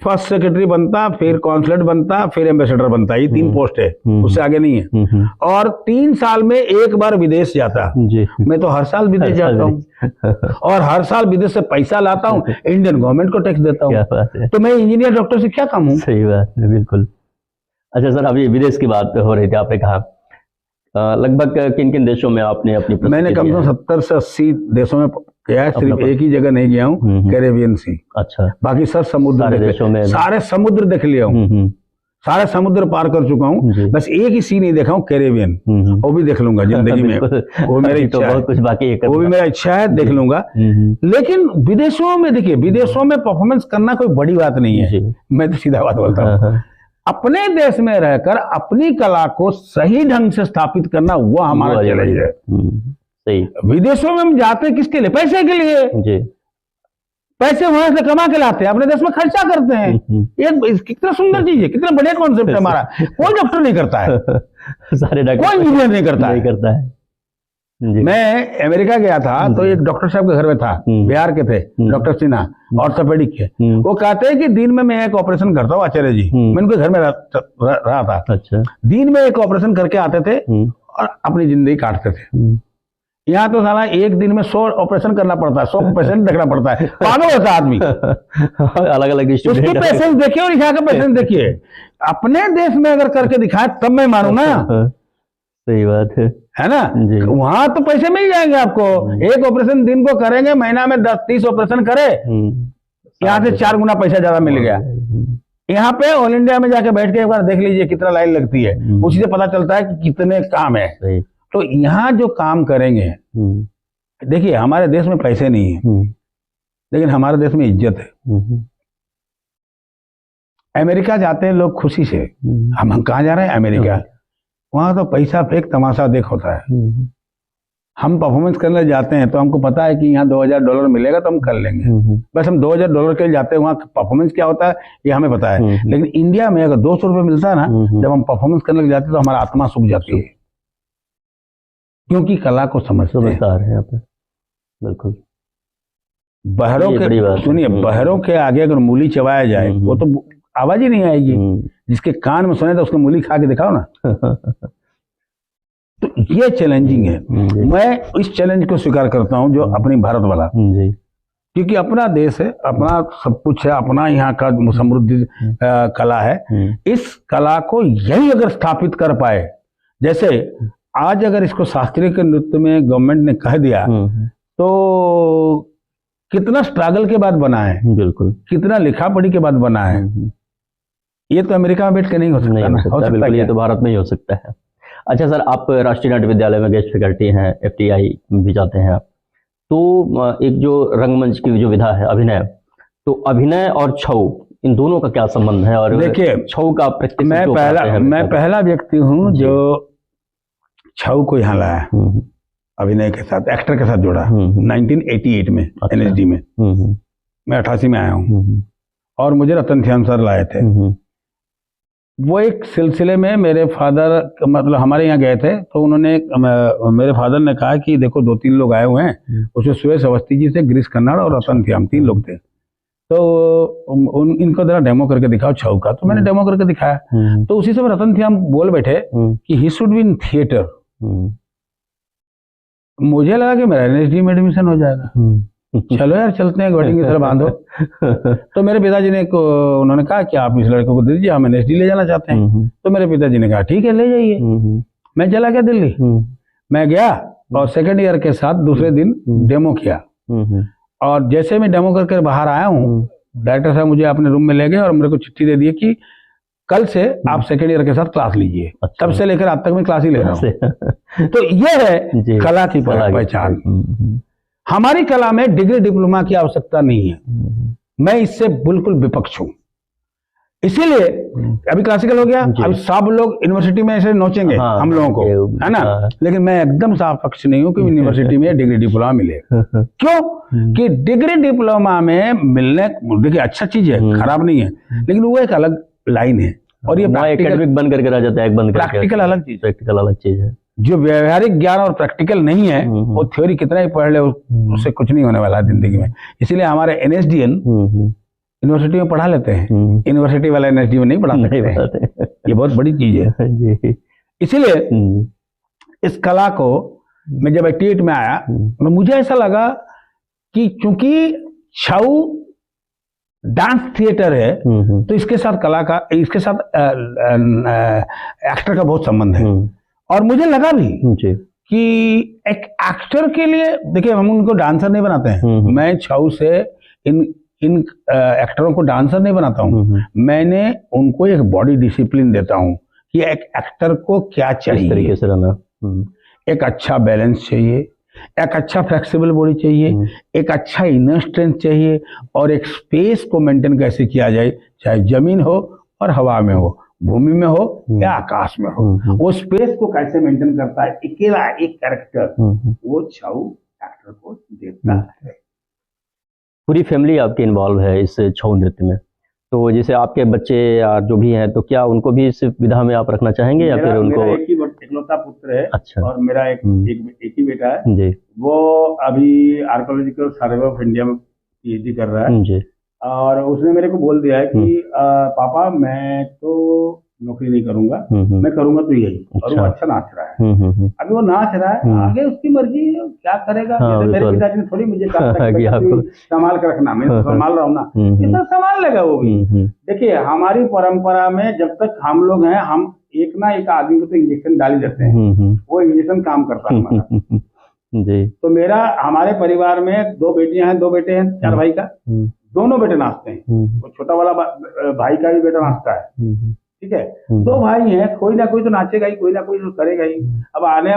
फर्स्ट सेक्रेटरी बनता, फिर कॉन्सुलेट बनता, फिर एम्बेसडर बनता। ये 3 पोस्ट है, उससे आगे नहीं है। और 3 साल में एक बार विदेश जाता जी। मैं तो हर साल विदेश जाता हूँ और हर साल विदेश से पैसा लाता हूँ, इंडियन गवर्नमेंट को टैक्स देता हूँ। तो मैं इंजीनियर डॉक्टर से क्या कम हूँ? सही बात है, बिल्कुल। अच्छा सर, अभी विदेश की बात हो रही थी, आपने कहा लगभग किन किन देशों में आपने अपनी? मैंने कम से कम 70 से 80 देशों में गया है, सिर्फ एक ही जगह नहीं गया हूँ, कैरेबियन सी। अच्छा, बाकी सब समुद्र देशों में, सारे समुद्र देख लिया हूँ, सारे समुद्र पार कर चुका हूँ। बस एक ही सी नहीं देखा हूँ, कैरेबियन। वो भी देख लूंगा जिंदगी में, वो मेरी इच्छा है, कुछ बाकी है, वो भी मेरा इच्छा है, देख लूंगा। लेकिन विदेशों में देखिए, विदेशों में परफॉर्मेंस करना कोई बड़ी बात नहीं है। मैं तो सीधा बात बोलता हूँ, अपने देश में रहकर अपनी कला को सही ढंग से स्थापित करना, वो हमारा चैलेंज है। सही। विदेशों में हम जाते किसके लिए? पैसे के लिए जी। पैसे वहां से कमा के लाते हैं, अपने देश में खर्चा करते हैं। ये कितना सुंदर चीज है, कितना बढ़िया कॉन्सेप्ट है हमारा। कोई डॉक्टर नहीं करता है, सारे डॉक्टर, कोई इंजीनियर नहीं करता है। मैं अमेरिका गया था तो एक डॉक्टर साहब के घर में था, बिहार के थे, डॉक्टर सिन्हा, ऑर्थोपेडिक के। वो कहते हैं कि दिन में मैं एक ऑपरेशन करता हूँ आचार्य जी, मैं उनके घर में रहा था। अच्छा। दिन में एक ऑपरेशन करके आते थे और अपनी जिंदगी काटते थे। यहाँ तो साला एक दिन में 100 ऑपरेशन करना पड़ता है, 100 पेशेंट देखना पड़ता है, पागल होता है आदमी। अलग अलग उसकी पेशेंट देखिए और यहाँ का पेशेंट देखिए। अपने देश में अगर करके दिखाए तब मैं मानू ना। सही बात है ना? वहां तो पैसे मिल जाएंगे आपको, एक ऑपरेशन दिन को करेंगे, महीना में 10-30 ऑपरेशन करे, यहाँ से 4 गुना पैसा ज्यादा मिल गया। यहाँ पे ऑल इंडिया में जाके बैठ के एक बार देख लीजिए कितना लाइन लगती है, उसी से पता चलता है कि कितने काम है। तो यहाँ जो काम करेंगे, देखिए हमारे देश में पैसे नहीं है, लेकिन हमारे देश में इज्जत है। अमेरिका जाते हैं लोग खुशी से, हम कहाँ जा रहे हैं? अमेरिका। वहां तो पैसा फेंक तमाशा देख होता है। हम परफॉर्मेंस करने जाते हैं तो हमको पता है कि यहाँ $2000 मिलेगा तो हम कर लेंगे, बस हम $2000 के लिए जाते हैं। वहाँ परफॉर्मेंस क्या होता है ये हमें पता है। लेकिन इंडिया में अगर 200 रुपये मिलता है ना, जब हम परफॉर्मेंस करने जाते हैं तो हमारा आत्मा सूख जाती है, क्योंकि कला को समझदार है यहाँ पे। बिल्कुल। बहरों के, सुनिए, बहरों के आगे अगर मूली चबाया जाए, वो तो आवाज ही नहीं आएगी। जिसके कान में सुने तो उसको मूली खा के दिखाओ ना। तो ये चैलेंजिंग है। मैं इस चैलेंज को स्वीकार करता हूं जो अपनी भारत वाला, क्योंकि अपना देश है, अपना सब कुछ है, अपना यहाँ का समृद्ध कला है। इस कला को यही अगर स्थापित कर पाए, जैसे आज अगर इसको शास्त्रीय नृत्य में गवर्नमेंट ने कह दिया तो कितना स्ट्रगल के बाद बना है, बिल्कुल कितना लिखा पढ़ी के बाद बना है। ये तो अमेरिका में बैठ के नहीं हो सकता, नहीं हो सकता बिल्कुल, ये तो भारत में ही हो सकता है। अच्छा सर, आप राष्ट्रीय नाट्य विद्यालय में गेस्ट फैकल्टी हैं, FTI भी जाते हैं आप, तो एक जो रंगमंच की जो विधा है अभिनय, तो अभिनय और छऊ इन दोनों का क्या संबंध है? और देखिए छऊ का मैं पहला व्यक्ति हूँ जो छऊ को यहाँ लाया अभिनय के साथ, एक्टर के साथ जोड़ा 1988 में। अच्छा। NSD में मैं 88 में आया हूँ और मुझे रतन श्याम सर लाए थे। वो एक सिलसिले में मेरे फादर मतलब हमारे यहाँ गए थे, तो उन्होंने मेरे फादर ने कहा कि देखो 2-3 लोग आए हुए हैं, उसमें सुरेश अवस्थी जी थे, गिरीश कर्नाड और रतन श्याम, 3 लोग थे, तो इनको जरा डेमो करके दिखाओ छऊ का। तो मैंने डेमो करके दिखाया, तो उसी समय रतन श्याम बोल बैठे कि he should be in theatre. मुझे लगा कि मेरा NSD में एडमिशन हो जाएगा, चलो यार चलते हैं, वेटिंग की तरह बांधो। तो मेरे पिताजी ने उन्होंने कहा कि आप इस लड़के को दे दीजिए, हम NSD ले जाना चाहते हैं। तो मेरे पिताजी ने कहा ठीक है ले जाइए। मैं चला गया दिल्ली, मैं गया और सेकंड ईयर के साथ दूसरे दिन डेमो किया, और जैसे मैं डेमो करके बाहर आया हूँ, डायरेक्टर साहब मुझे अपने रूम में ले गए और मेरे को चिट्ठी दे दी कि कल से आप सेकंड ईयर के साथ क्लास लीजिए। अच्छा। तब से लेकर आज तक मैं क्लास ही ले रहा हूँ। तो ये है कला की पहचान। हमारी कला में डिग्री डिप्लोमा की आवश्यकता नहीं है, मैं इससे बिल्कुल विपक्ष हूँ। इसीलिए अभी क्लासिकल हो गया, अब सब लोग यूनिवर्सिटी में ऐसे नोचेंगे हम लोगों को, है ना, लेकिन मैं एकदम साफ पक्ष नहीं हूँ कि यूनिवर्सिटी में डिग्री डिप्लोमा मिले। क्यों कि डिग्री डिप्लोमा में मिलने, देखिए अच्छा चीज है, खराब नहीं है, लेकिन वो एक अलग लाइन है, और ये एकेडमिक बन करके रह जाता है, एक बन प्रैक्टिकल अलग चीज, प्रैक्टिकल अलग चीज है। जो व्यवहारिक ज्ञान और प्रैक्टिकल नहीं है, वो थ्योरी कितना ही पढ़ ले उससे कुछ नहीं होने वाला है जिंदगी में। इसीलिए हमारे NSDN यूनिवर्सिटी में पढ़ा लेते हैं, यूनिवर्सिटी वाला NSD में नहीं पढ़ा सकते। ये बहुत बड़ी चीज है। इसीलिए इस कला को मैं जब 88 में आया, तो मुझे ऐसा लगा कि चूंकि छऊ डांस थिएटर है, तो इसके साथ कला का, इसके साथ एक्टर का बहुत संबंध है। और मुझे लगा भी कि एक एक्टर के लिए, देखिए हम उनको डांसर नहीं बनाते हैं, मैं छऊ से इन एक्टरों को डांसर नहीं बनाता हूँ, मैंने उनको एक बॉडी डिसिप्लिन देता हूँ कि एक एक्टर को क्या चाहिए, तरीके से रहना, एक अच्छा बैलेंस चाहिए, एक अच्छा फ्लेक्सिबल बॉडी चाहिए, एक अच्छा इनर स्ट्रेंथ चाहिए, और एक स्पेस को मेंटेन कैसे किया जाए, चाहे जमीन हो और हवा में हो, भूमि में हो या आकाश में हो, वो स्पेस को कैसे मेंटेन करता है अकेला एक कैरेक्टर, वो छऊ एक्टर को देता है। पूरी फैमिली आपकी इन्वॉल्व है इस छऊ नृत्य में, तो जैसे आपके बच्चे या जो भी हैं, तो क्या उनको भी इस विधा में आप रखना चाहेंगे या फिर उनको? मेरा एक ही इकलौता पुत्र है। अच्छा। और मेरा एक ही बेटा है जी, वो अभी आर्कोलॉजिकल सर्वे ऑफ इंडिया में PhD कर रहा है जी। और उसने मेरे को बोल दिया है कि पापा मैं तो नौकरी नहीं करूंगा, मैं करूंगा तो यही। अच्छा। और वो अच्छा नाच रहा है, अभी वो नाच रहा है, आगे उसकी मर्जी, क्या करेगा। मेरे पिताजी ने थोड़ी मुझे कहा था कि संभाल कर रखना, मैं संभाल रहा हूँ ना, इतना संभाल लेगा वो भी। देखिए हमारी परंपरा में जब तक हम लोग हैं, हम एक ना एक आदमी को तो इंजेक्शन डाल ही देते हैं, वो इंजेक्शन काम करता है हमारा जी। तो हमारे परिवार में 2 बेटियां हैं, 2 बेटे हैं, 4 भाई का, दोनों बेटे नाचते हैं। वो छोटा वाला भाई का भी बेटा नाचता है, ठीक है। 2 भाई हैं, कोई ना कोई तो नाचेगा ही, कोई ना कोई तो करेगा ही। अब आगे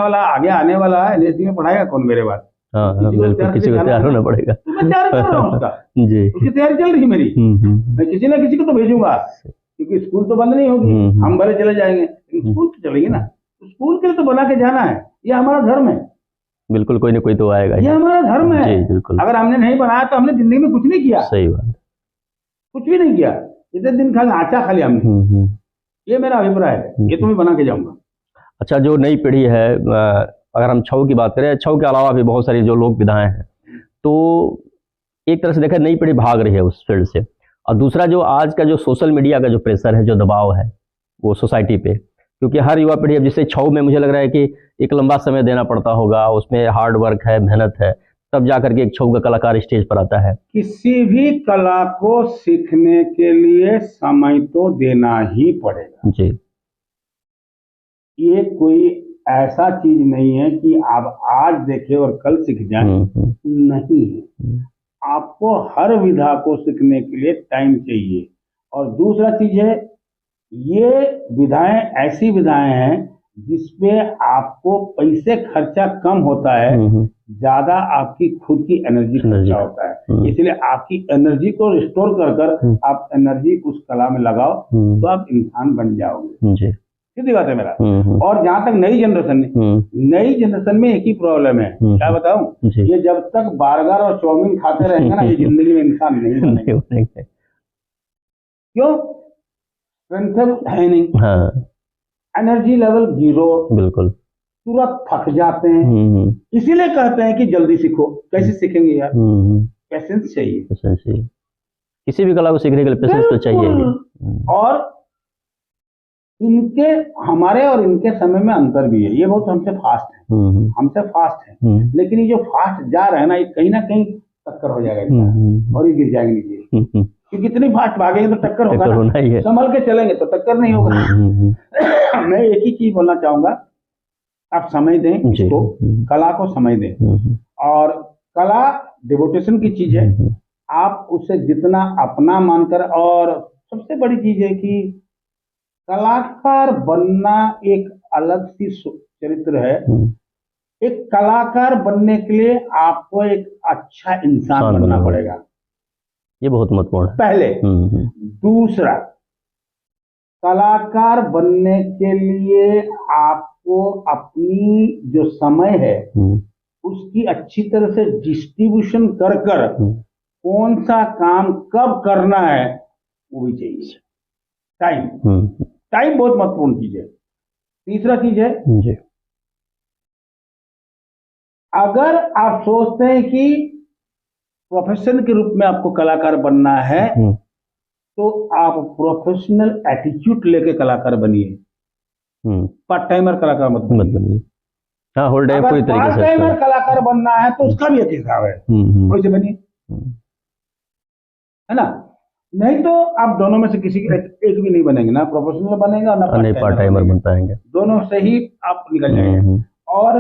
आने वाला है, NSD में पढ़ाएगा कौन मेरे बाद, किसी को तैयार होना पड़ेगा। मैं तैयार कर रहा हूँ उसका जी, उसकी तैयारी चल रही है मेरी। मैं किसी ना किसी को तो भेजूंगा, क्योंकि स्कूल तो बंद नहीं होगी, हम भले चले जाएंगे, लेकिन स्कूल तो चलेगी ना, स्कूल के लिए तो बना के जाना है, ये हमारा धर्म है। बिल्कुल, कोई ना कोई तो आएगा, ये हमारा धर्म है जी, बिल्कुल। अगर हमने नहीं बनाया तो हमने जिंदगी में कुछ नहीं किया। सही बात, कुछ भी नहीं किया, इतने दिन खाली आचा खाली हमने। ये मेरा अभिप्राय है, ये तो मैं बना के जाऊंगा। अच्छा, जो नई पीढ़ी है, अगर हम छऊ की बात करें, छऊ के अलावा भी बहुत सारी जो लोक विधाएं हैं, तो एक तरह से देखा नई पीढ़ी भाग रही है उस फील्ड से। और दूसरा जो आज का जो सोशल मीडिया का जो प्रेशर है, जो दबाव है वो सोसाइटी पे, क्योंकि हर युवा पीढ़ी अब जैसे छऊ में मुझे लग रहा है कि एक लंबा समय देना पड़ता होगा, उसमें हार्ड वर्क है, मेहनत है, तब जा करके एक छऊ का कलाकार स्टेज पर आता है। किसी भी कला को सीखने के लिए समय तो देना ही पड़ेगा जी। ये कोई ऐसा चीज नहीं है कि आप आज देखें और कल सीख जाएं, नहीं है। आपको हर विधा को सीखने के लिए टाइम चाहिए। और दूसरा चीज है, ये विधाएं ऐसी विधाएं हैं जिसपे आपको पैसे खर्चा कम होता है, ज्यादा आपकी खुद की एनर्जी खर्चा होता है। इसलिए आपकी एनर्जी को रिस्टोर कर आप एनर्जी उस कला में लगाओ, तो आप इंसान बन जाओगे। जी। सीधी बात है मेरा। और जहां तक नई जनरेशन में एक ही प्रॉब्लम है, क्या बताऊं, ये जब तक बर्गर और चाउमीन खाते रहेंगे ना, ये जिंदगी में इंसान नहीं बनेंगे। क्यों? स्ट्रेंथ है नहीं, एनर्जी लेवल 0, बिल्कुल, तुरंत थक जाते हैं। इसीलिए कहते हैं कि जल्दी सीखो। कैसे सीखेंगे यार? पेशेंस चाहिए। किसी भी कला को सीखने के लिए पेशेंस तो चाहिए। और इनके हमारे और इनके समय में अंतर भी है। ये बहुत हमसे फास्ट है, लेकिन ये जो फास्ट जा रहे हैं ना, ये कहीं ना कहीं टक्कर हो जाएगा और ये गिर जाएंगे नीचे। क्योंकि इतनी फास्ट भागेंगे तो टक्कर होगा ना, संभल के चलेंगे तो टक्कर नहीं होगा। मैं एक ही चीज बोलना चाहूंगा, आप समय दें इसको, कला को समय दें। और कला डिवोटेशन की चीज है, आप उसे जितना अपना मानकर। और सबसे बड़ी चीज है कि कलाकार बनना एक अलग सी चरित्र है। एक कलाकार बनने के लिए आपको एक अच्छा इंसान बनना पड़ेगा, ये बहुत महत्वपूर्ण है पहले। दूसरा, कलाकार बनने के लिए आपको अपनी जो समय है उसकी अच्छी तरह से डिस्ट्रीब्यूशन कर कौन सा काम कब करना है वो भी चाहिए। टाइम बहुत महत्वपूर्ण चीज है। तीसरा चीज है जी। अगर आप सोचते हैं कि प्रोफेशन के रूप में आपको कलाकार बनना है, तो आप प्रोफेशनल एटीट्यूड लेके कलाकार बनिए, पार्ट टाइमर कलाकार मत बनिए। हाँ, होल डे पूरी तरीके से। पार्ट टाइमर कलाकार बनना है तो उसका भी एक हिसाब है, वैसे बनिए, है ना। नहीं तो आप दोनों में से किसी एक भी नहीं बनेंगे, ना प्रोफेशनल बनेगा ना पार्ट टाइमर बन पाएंगे। दोनों से ही आप निकल जाएंगे। और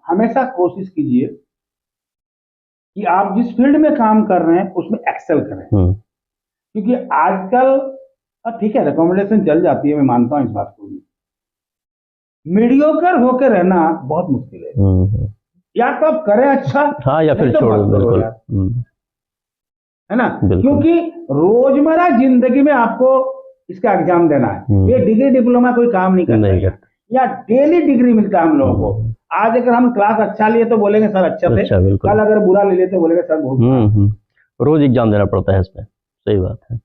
हमेशा कोशिश कीजिए कि आप जिस फील्ड में काम कर रहे हैं उसमें एक्सेल करें। क्योंकि आजकल ठीक है, रिकमेंडेशन चल जाती है, मैं मानता हूं इस बात को भी, मीडियोकर होकर रहना बहुत मुश्किल है। या तो आप करें अच्छा, हाँ, या फिर छोड़ दो, बिल्कुल, है ना। क्योंकि रोजमर्रा जिंदगी में आपको इसका एग्जाम देना है। ये डिग्री डिप्लोमा कोई काम नहीं करता, या डेली डिग्री मिलता है हम लोगों को। आज अगर हम क्लास अच्छा लिए तो बोलेंगे सर अच्छा थे, कल अगर बुरा ले लिए तो बोलेंगे सर बहुत। रोज एग्जाम देना पड़ता है इसमें, सही बात है।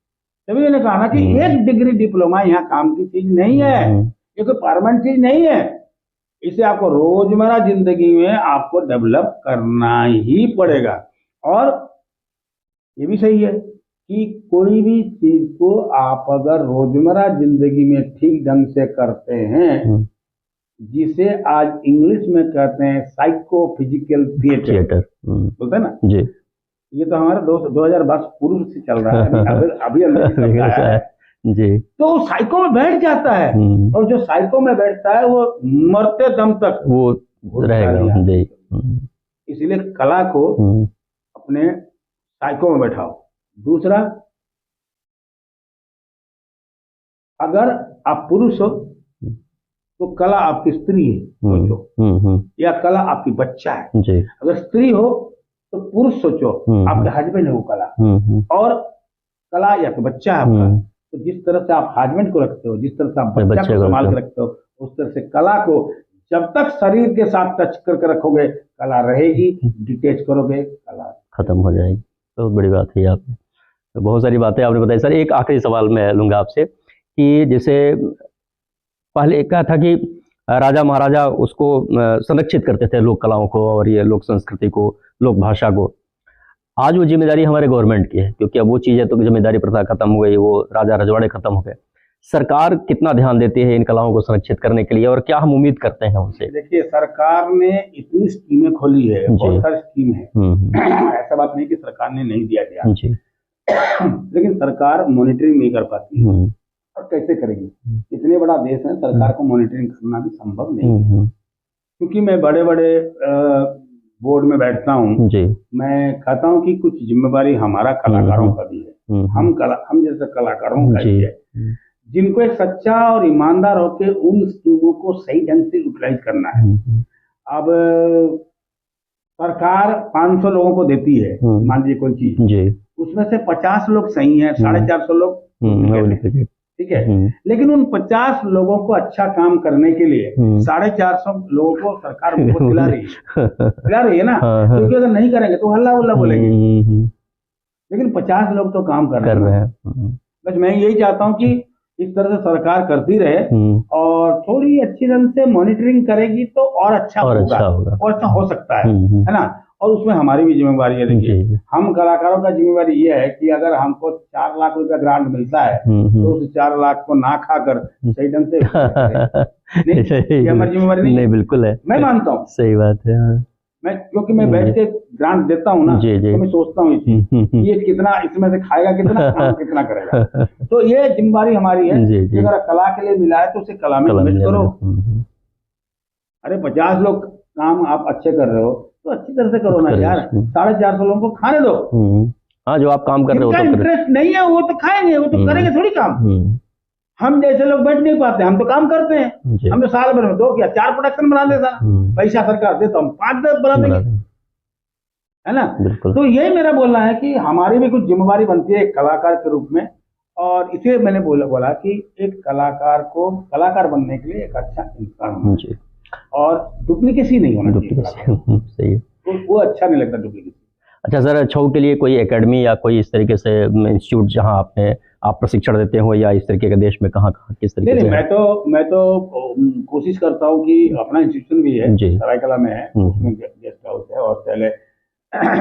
तभी मैंने कहा ना कि एक डिग्री डिप्लोमा यहाँ काम की चीज नहीं है, ये कोई परमानेंट चीज नहीं है। इसे आपको रोजमर्रा जिंदगी में आपको डेवलप करना ही पड़ेगा। और ये भी सही है कि कोई भी चीज को आप अगर रोजमर्रा जिंदगी में ठीक ढंग से करते हैं, जिसे आज इंग्लिश में कहते हैं साइको फिजिकल थिएटर बोलते हैं ना जी। ये तो हमारा 2022 पूर्व से चल रहा है, अभी है जी। तो साइको में बैठ जाता है, और जो साइको में बैठता है वो मरते दम तक वो रहेगा जी। इसलिए कला को अपने साइको में बैठाओ। दूसरा, अगर आप पुरुष हो तो कला आपकी स्त्री है सोचो, या कला आपकी बच्चा है जी। अगर स्त्री हो तो पुरुष सोचो, आपके हस्बैंड है वो कला, और कला या तो बच्चा है आपका। तो जिस तरह से आप हस्बैंड को रखते हो, जिस तरह से आप बच्चा को संभाल के रखते हो, उस तरह से कला को जब तक शरीर के साथ टच करके रखोगे कला रहेगी, डिटेच करोगे कला खत्म हो जाएगी। बहुत बड़ी बात है आपने, तो बहुत सारी बातें आपने बताई। सर, एक आखिरी सवाल मैं लूँगा आपसे कि जैसे पहले एक कहा था कि राजा महाराजा उसको संरक्षित करते थे लोक कलाओं को और ये लोक संस्कृति को, लोक भाषा को। आज वो जिम्मेदारी हमारे गवर्नमेंट की है, क्योंकि अब वो चीज़ें तो जमींदारी प्रथा खत्म हो गई, वो राजा रजवाड़े खत्म हो गए। सरकार कितना ध्यान देती है इन कलाओं को संरक्षित करने के लिए, और क्या हम उम्मीद करते हैं उनसे? देखिए, सरकार ने इतनी स्कीमें खोली है, बहुत सारी स्कीम है। ऐसा बात नहीं कि सरकार ने नहीं दिया ध्यान जी। लेकिन सरकार मॉनिटरिंग नहीं कर पाती है। और कैसे करेगी? इतने बड़ा देश है, सरकार को मॉनिटरिंग करना भी संभव नहीं है। क्योंकि मैं बड़े बड़े बोर्ड में बैठता हूँ, मैं कहता हूँ कि कुछ जिम्मेवारी हमारा कलाकारों का भी है। हम जैसे कलाकारों का भी है, जिनको एक सच्चा और ईमानदार होकर उन स्कीमों को सही ढंग से यूटिलाइज करना है। अब सरकार 500 लोगों को देती है, मान लीजिए कोई चीज, उसमें से 50 लोग सही हैं, 450 लोग ठीक है। लेकिन उन 50 लोगों को अच्छा काम करने के लिए 450 लोगों को सरकार खिला रही है ना। क्योंकि अगर नहीं करेंगे तो हल्ला उल्ला बोलेंगे। लेकिन 50 लोग तो काम कर रहे हैं। बस मैं यही चाहता हूँ कि इस तरह से सरकार करती रहे और थोड़ी अच्छी ढंग से मॉनिटरिंग करेगी तो और अच्छा होगा और अच्छा हो सकता है ना। और उसमें हमारी भी जिम्मेवारी है। देखिए, हम कलाकारों का जिम्मेवारी ये है कि अगर हमको 4 लाख रुपया ग्रांट मिलता है तो उस 4 लाख को ना खाकर सही ढंग से ये हमारी जिम्मेवारी नहीं? बिल्कुल है, मैं मानता हूँ, सही बात है। मैं क्योंकि मैं बैठ के ग्रांट देता हूँ ना, तो मैं सोचता हूँ ये कितना इसमें से खाएगा, कितना काम कितना करेगा। तो ये जिम्मेवारी हमारी है कि अगर कला के लिए मिला है तो उसे कला में इन्वेस्ट करो। अरे 50 लोग काम आप अच्छे कर रहे हो तो अच्छी तरह से करो ना यार। 450 लोगों को खाने दो। हाँ, जो आप काम कर रहे हो, जिनका इंटरेस्ट नहीं है वो तो खाएंगे, वो तो करेंगे थोड़ी काम। हम जैसे लोग बैठ नहीं पाते, हम तो काम करते हैं। हम तो साल भर में 2 या 4 प्रोडक्शन बना देता, पैसा सरकार दे तो हम 5-10 बना देंगे, है ना। तो यही मेरा बोलना है कि हमारी भी कुछ जिम्मेवारी बनती है एक कलाकार के रूप में। और इसे मैंने बोला कि एक कलाकार को कलाकार बनने के लिए एक अच्छा इंसान होना चाहिए और डुप्लीकेसी नहीं होना चाहिए। सही है, तो वो अच्छा नहीं लगता डुप्लीकेसी। अच्छा सर, छऊ के लिए कोई एकेडमी या कोई इस तरीके से इंस्टीट्यूट जहां आप प्रशिक्षण देते हो, या इस तरीके के देश में कहाँ किस तरीके से? मैं तो कोशिश करता हूँ कि अपना इंस्टीट्यूशन भी है, सरायकला में है, उसमें गेस्ट हाउस है, हॉस्टल है,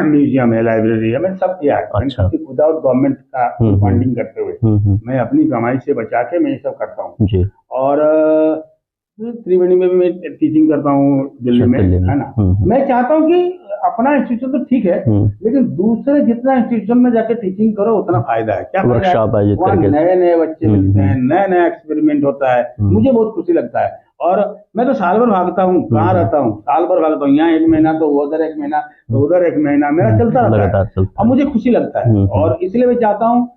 म्यूजियम है, लाइब्रेरी है, मैंने सब किया है। अच्छा। विदाउट गवर्नमेंट का फंडिंग करते हुए मैं अपनी कमाई से बचा के मैं ये सब करता हूँ। और त्रिवेणी में भी मैं टीचिंग करता हूँ, दिल्ली में, है ना। मैं चाहता हूँ कि अपना इंस्टीट्यूशन तो ठीक है, लेकिन दूसरे जितना इंस्टीट्यूशन में जाके टीचिंग करो उतना फायदा है। क्या नए नए बच्चे मिलते हैं, नया नया एक्सपेरिमेंट होता है, मुझे बहुत खुशी लगता है। और मैं तो साल भर भागता हूँ, कहाँ रहता हूँ, साल भर भागता हूँ, यहाँ 1 महीना तो उधर 1 महीना तो उधर 1 महीना, मेरा चलता रहता है और मुझे खुशी लगता है। और इसलिए मैं चाहता हूँ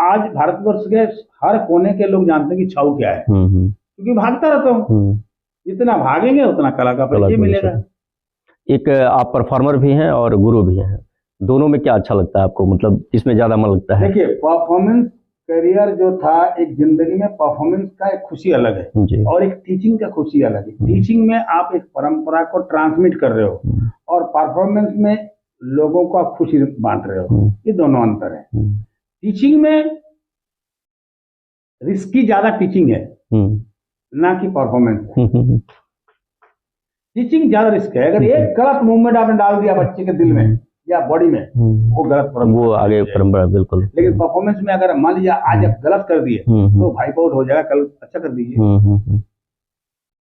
आज भारतवर्ष के हर कोने के लोग जानते हैं कि छऊ क्या है, क्योंकि भागता रहता हूँ। जितना भागेंगे उतना कला का परिचय मिलेगा। एक आप परफॉर्मर भी हैं और गुरु भी हैं, दोनों में क्या अच्छा लगता है आपको, मतलब किसमें ज्यादा मन लगता है? देखिए, परफॉर्मेंस करियर जो था, एक जिंदगी में परफॉर्मेंस का एक खुशी अलग है और एक टीचिंग का खुशी अलग है। टीचिंग में आप एक परंपरा को ट्रांसमिट कर रहे हो और परफॉर्मेंस में लोगों को आप खुशी बांट रहे हो, ये दोनों अंतर है। टीचिंग में रिस्की ज्यादा टीचिंग है ना कि परफॉर्मेंस है। टीचिंग ज्यादा रिस्क है। अगर एक गलत मूवमेंट आपने डाल दिया बच्चे के दिल में या बॉडी में, वो गलत वो आगे परंपरा बिल्कुल। लेकिन परफॉर्मेंस में अगर मान लीजिए आज आप गलत कर दिए तो वाइप आउट हो जाएगा, कल अच्छा कर दीजिए।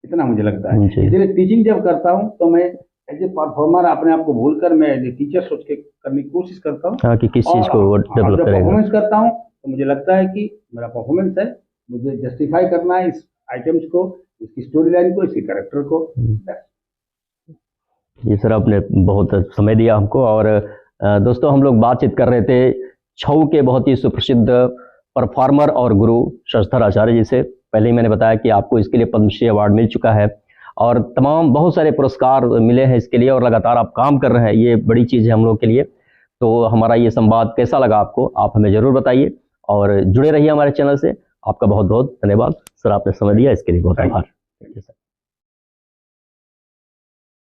इतना मुझे लगता है। इसलिए टीचिंग जब करता हूँ तो मैं एज ए परफॉर्मर अपने आप को भूलकर मैं एज ए टीचर सोच के करने की कोशिश करता हूँ कि किस चीज को डेवलप करेगा। परफॉर्मेंस करता हूँ तो मुझे लगता है कि मेरा परफॉर्मेंस है, मुझे जस्टिफाई करना है इस आइटम्स को, इसकी स्टोरी लाइन को, इसके कैरेक्टर को। ये सर आपने बहुत समय दिया हमको। और दोस्तों, हम लोग बातचीत कर रहे थे छऊ के बहुत ही सुप्रसिद्ध परफॉर्मर और गुरु शशधर आचार्य जी से। पहले ही मैंने बताया कि आपको इसके लिए पद्मश्री अवार्ड मिल चुका है और तमाम बहुत सारे पुरस्कार मिले हैं इसके लिए, और लगातार आप काम कर रहे हैं, ये बड़ी चीज़ है हम लोग के लिए। तो हमारा ये संवाद कैसा लगा आपको, आप हमें ज़रूर बताइए और जुड़े रहिए हमारे चैनल से। आपका बहुत बहुत धन्यवाद सर, आपने समय दिया, इसके लिए बहुत आभार।